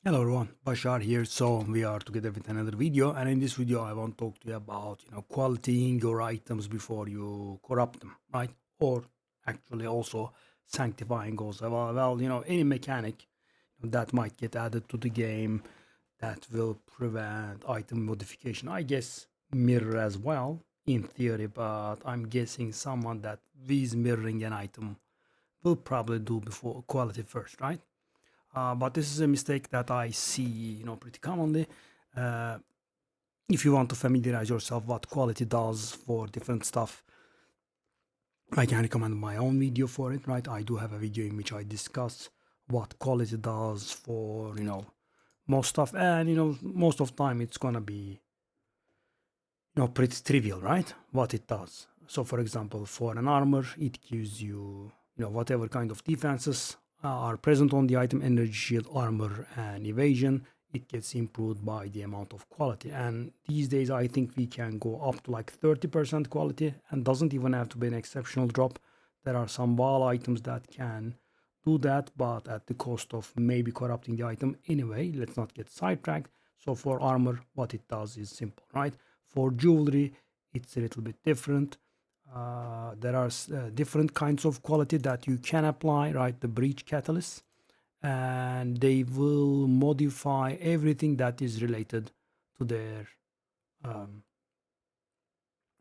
Hello everyone, Bashar here. So we are together with another video, and in this video I want to talk to you about qualitying your items before you corrupt them, right? Or actually also sanctifying also. Well, any mechanic that might get added to the game that will prevent item modification. I guess mirror as well in theory, but I'm guessing someone that is mirroring an item will probably do before quality first, right? But this is a mistake that I see, pretty commonly. Uh, if you want to familiarize yourself what quality does for different stuff, I can recommend my own video for it, right? I do have a video in which I discuss what quality does for, most stuff. And, most of the time it's going to be, pretty trivial, right? What it does. So, for example, for an armor, it gives you, whatever kind of defenses are present on the item, energy, shield, armor, and evasion. It gets improved by the amount of quality. And these days, I think we can go up to like 30% quality and doesn't even have to be an exceptional drop. There are some wall items that can do that, but at the cost of maybe corrupting the item. Anyway, let's not get sidetracked. So for armor, what it does is simple, right? For jewelry, it's a little bit different. There are different kinds of quality that you can apply, right? The breach catalyst, and they will modify everything that is related to their um,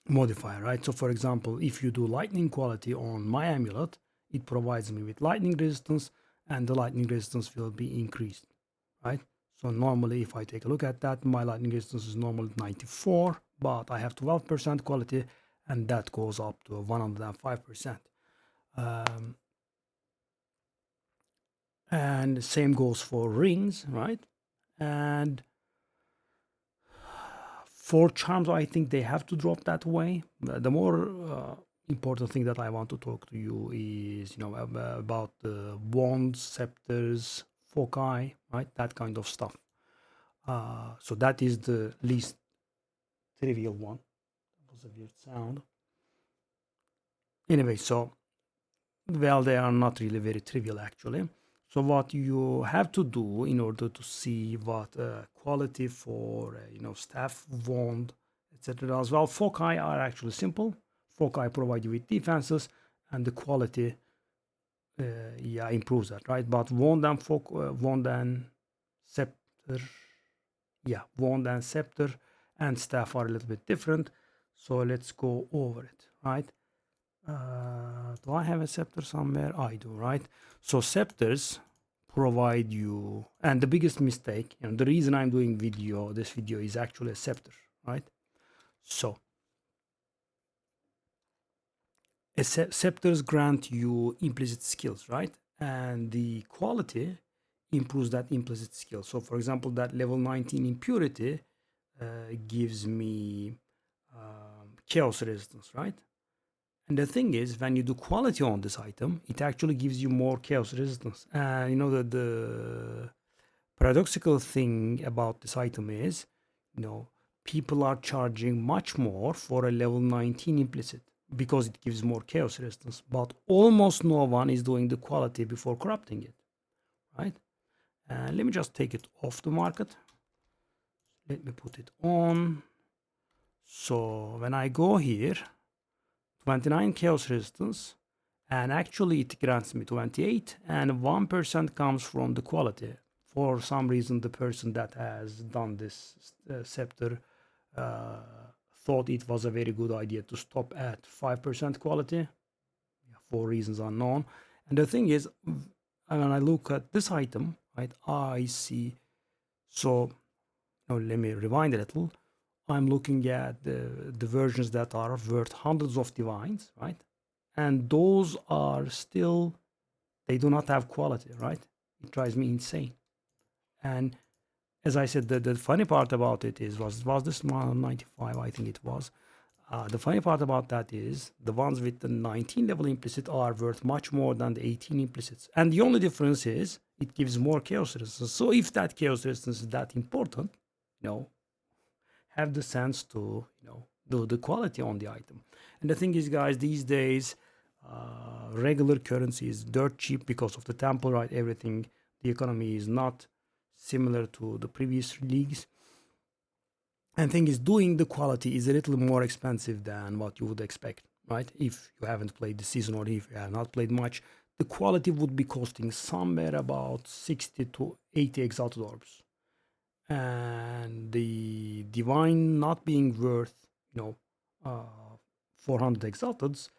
modifier, right? So, for example, if you do lightning quality on my amulet, it provides me with lightning resistance, and the lightning resistance will be increased, right? So normally, if I take a look at that, my lightning resistance is normally 94, but I have 12% quality, and that goes up to 105%. Um, and same goes for rings, right? And for charms, I think they have to drop that way. The more important thing that I want to talk to you is, about the wands, scepters, foci, right? That kind of stuff. So that is the least trivial one. That was a weird sound. Anyway, so well, they are not really very trivial actually. So what you have to do in order to see what quality for staff, wand, etc. as well. Foci are actually simple. Foci provide you with defenses, and the quality, yeah, improves that, right? But wand and scepter, yeah, wand and scepter and staff are a little bit different. So let's go over it, right? Do I have a scepter somewhere? I do, right? So scepters provide you, and the biggest mistake, the reason I'm doing this video is actually a scepter, right? So scepters grant you implicit skills, right? And the quality improves that implicit skill. So for example, that level 19 impurity gives me chaos resistance, right? And the thing is, when you do quality on this item, it actually gives you more chaos resistance. And the paradoxical thing about this item is, people are charging much more for a level 19 implicit because it gives more chaos resistance. But almost no one is doing the quality before corrupting it, right? And let me just take it off the market. Let me put it on. So when I go here, 29 chaos resistance, and actually it grants me 28, and 1% comes from the quality. For some reason, the person that has done this scepter uh, thought it was a very good idea to stop at 5% quality for reasons unknown. And the thing is, when I look at this item, right, I see. So now let me rewind a little. I'm looking at the versions that are worth hundreds of divines, right? And those are still, they do not have quality, right? It drives me insane. And as I said, the funny part about it is, was this 195? I think it was. The funny part about that is the ones with the 19 level implicit are worth much more than the 18 implicits. And the only difference is it gives more chaos resistance. So if that chaos resistance is that important, have the sense to, do the quality on the item. And the thing is, guys, these days, regular currency is dirt cheap because of the temple, right? Everything, the economy is not similar to the previous leagues. And thing is, doing the quality is a little more expensive than what you would expect, right? If you haven't played the season or if you have not played much, the quality would be costing somewhere about 60 to 80 exalted orbs. And the divine not being worth, you know, 400 exalteds,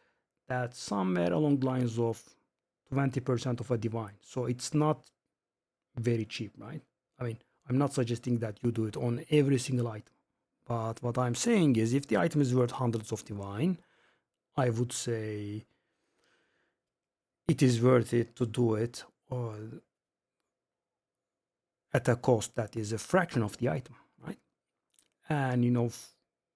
that's somewhere along the lines of 20% of a divine. So it's not very cheap, right? I mean, I'm not suggesting that you do it on every single item. But what I'm saying is if the item is worth hundreds of divine, I would say it is worth it to do it at a cost that is a fraction of the item, right? And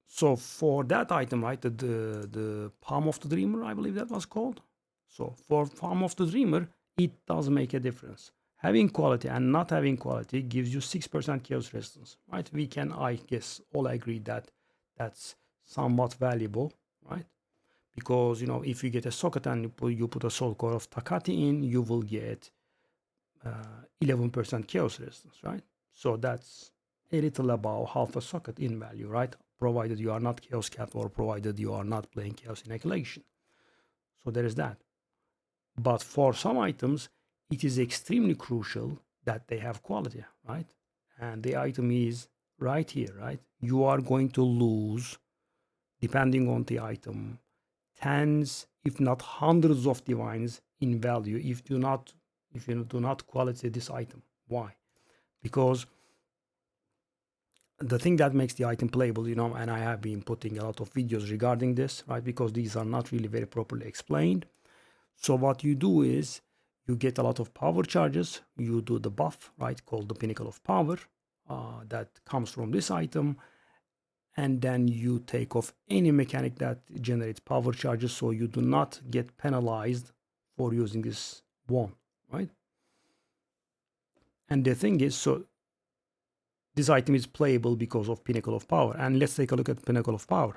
so for that item, right, the Palm of the Dreamer, I believe that was called. So for Palm of the Dreamer, it does make a difference. Having quality and not having quality gives you 6% chaos resistance, right? We can, I guess, all agree that that's somewhat valuable, right? Because if you get a socket and you put a soul core of Takati in, you will get 11% chaos resistance, right? So that's a little above half a socket in value, right? Provided you are not chaos cat or provided you are not playing chaos inoculation. So there is that. But for some items, it is extremely crucial that they have quality, right? And the item is right here, right? You are going to lose, depending on the item, tens, if not hundreds of divines in value if you do not quality this item. Why? Because the thing that makes the item playable, and I have been putting a lot of videos regarding this, right? Because these are not really very properly explained. So what you do is you get a lot of power charges. You do the buff, right, called the Pinnacle of Power, that comes from this item. And then you take off any mechanic that generates power charges, so you do not get penalized for using this one, right? And the thing is, so this item is playable because of Pinnacle of Power. And let's take a look at Pinnacle of Power.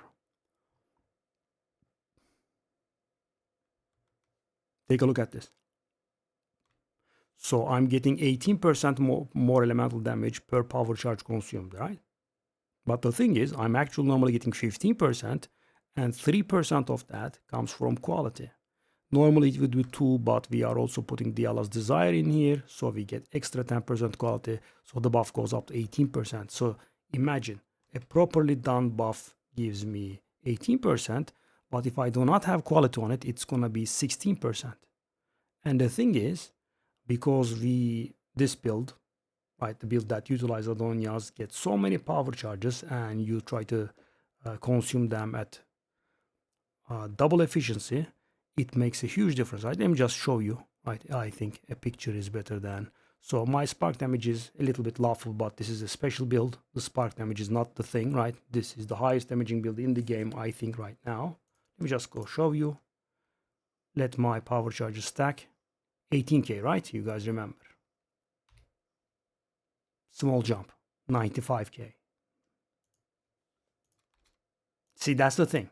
Take a look at this. So I'm getting 18% more elemental damage per power charge consumed, right? But the thing is, I'm actually normally getting 15%, and 3% of that comes from quality. Normally it would be 2, but we are also putting Diala's Desire in here, so we get extra 10% quality, so the buff goes up to 18%. So imagine, a properly done buff gives me 18%, but if I do not have quality on it, it's gonna be 16%. And the thing is, because this build, right, the build that utilizes Adonias, gets so many power charges, and you try to consume them at double efficiency, it makes a huge difference, right? Let me just show you, right? I think a picture is better than. So my spark damage is a little bit lawful, but this is a special build. The spark damage is not the thing, right? This is the highest damaging build in the game, I think, right now. Let me just go show you. Let my power charges stack. 18k, right? You guys remember. Small jump, 95k. See, that's the thing.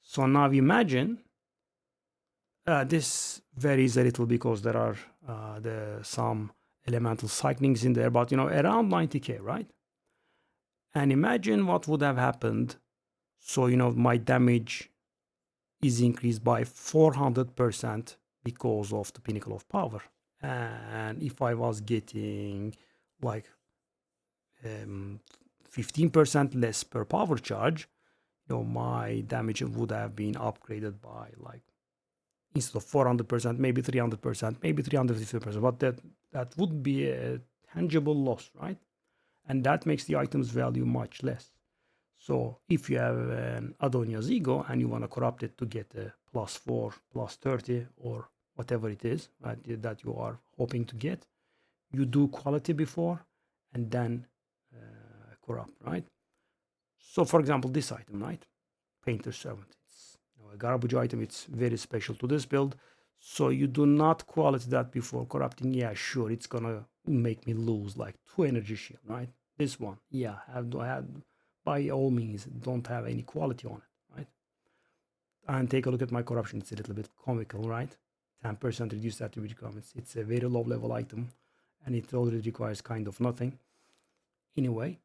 So now imagine, this varies a little because there are some elemental cyclings in there, but around 90k, right? And imagine what would have happened. So my damage is increased by 400% because of the Pinnacle of Power. And if I was getting like 15% less per power charge, my damage would have been upgraded by like, instead of 400%, maybe 300%, maybe 350%. But that would be a tangible loss, right? And that makes the item's value much less. So if you have an Adonia's Ego and you want to corrupt it to get a +4, +30, or whatever it is, right, that you are hoping to get, you do quality before and then corrupt, right? So for example, this item, right? Painter's Servant. It's a garbage item. It's very special to this build. So you do not quality that before corrupting. Yeah, sure, it's gonna make me lose like 2 energy shield, right? This one, yeah, have by all means don't have any quality on it, right? And take a look at my corruption. It's a little bit comical, right? 10% reduced attribute comments. It's a very low level item, and it already requires kind of nothing anyway.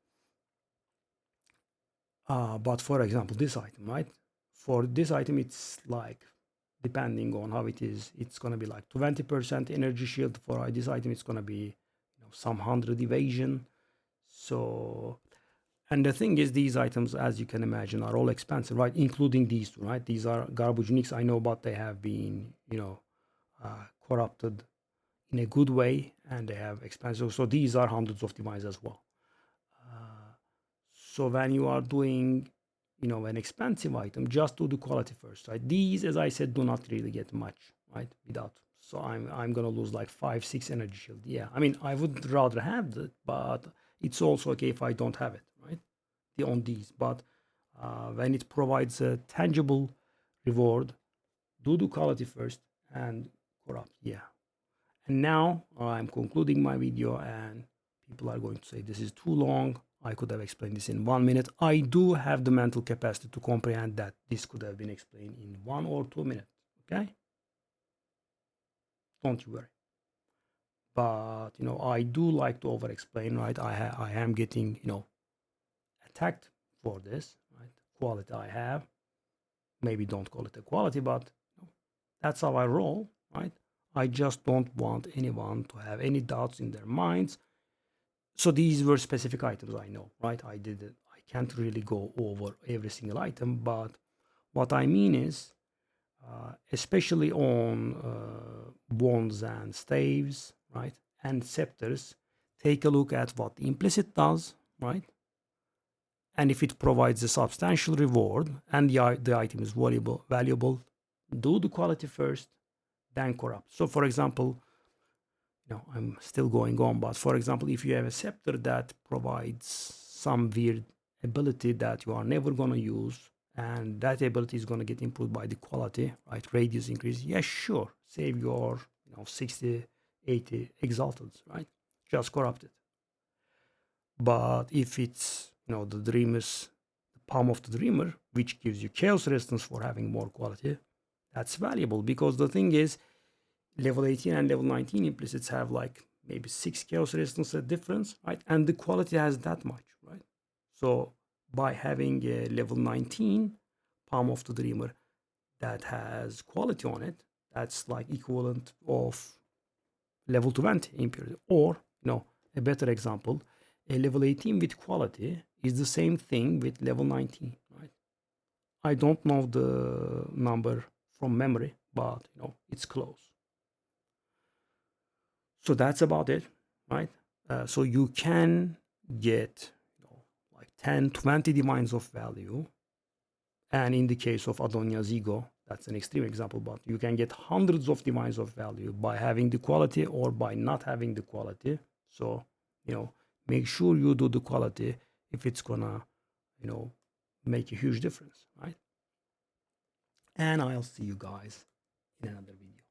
But for example, this item, right? For this item, it's like, depending on how it is, it's going to be like 20% energy shield. For this item, it's going to be, some 100 evasion. So, and the thing is, these items, as you can imagine, are all expensive, right? Including these two, right? These are garbage uniques, I know, but they have been, corrupted in a good way, and they have expensive. So these are hundreds of devices as well. So when you are doing, an expensive item, just do the quality first, right? These, as I said, do not really get much, right? Without. So I'm gonna lose like 5-6 energy shield. Yeah, I mean, I would rather have that, but it's also okay if I don't have it, right? On these, but when it provides a tangible reward, do the quality first and corrupt. Yeah. And now I'm concluding my video, and people are going to say this is too long. I could have explained this in 1 minute. I do have the mental capacity to comprehend that this could have been explained in 1 or 2 minutes. Okay? Don't you worry. But I do like to over explain, right? I am getting, attacked for this, right? Quality I have. Maybe don't call it a quality, but that's how I roll, right? I just don't want anyone to have any doubts in their minds. So these were specific items, I know, right? I did it. I can't really go over every single item, but what I mean is, especially on wands and staves, right, and scepters, take a look at what the implicit does, right? And if it provides a substantial reward and the item is valuable, do the quality first, then corrupt. So, for example, I'm still going on, but for example, if you have a scepter that provides some weird ability that you are never going to use, and that ability is going to get improved by the quality, right? Radius increase. Yeah, sure. Save your, 60, 80 exalteds, right? Just corrupt it. But if it's, the dreamer's, the palm of the dreamer, which gives you chaos resistance for having more quality, that's valuable, because the thing is, level 18 and level 19 implicits have like maybe 6 chaos resistance difference, right? And the quality has that much, right? So by having a level 19 palm of the dreamer that has quality on it, that's like equivalent of level 20 impurity. Or, a better example, a level 18 with quality is the same thing with level 19, right? I don't know the number from memory, but it's close. So that's about it, right? So you can get like 10, 20 divines of value. And in the case of Adonia's ego, that's an extreme example, but you can get hundreds of divines of value by having the quality or by not having the quality. So, make sure you do the quality if it's gonna, make a huge difference, right? And I'll see you guys in another video.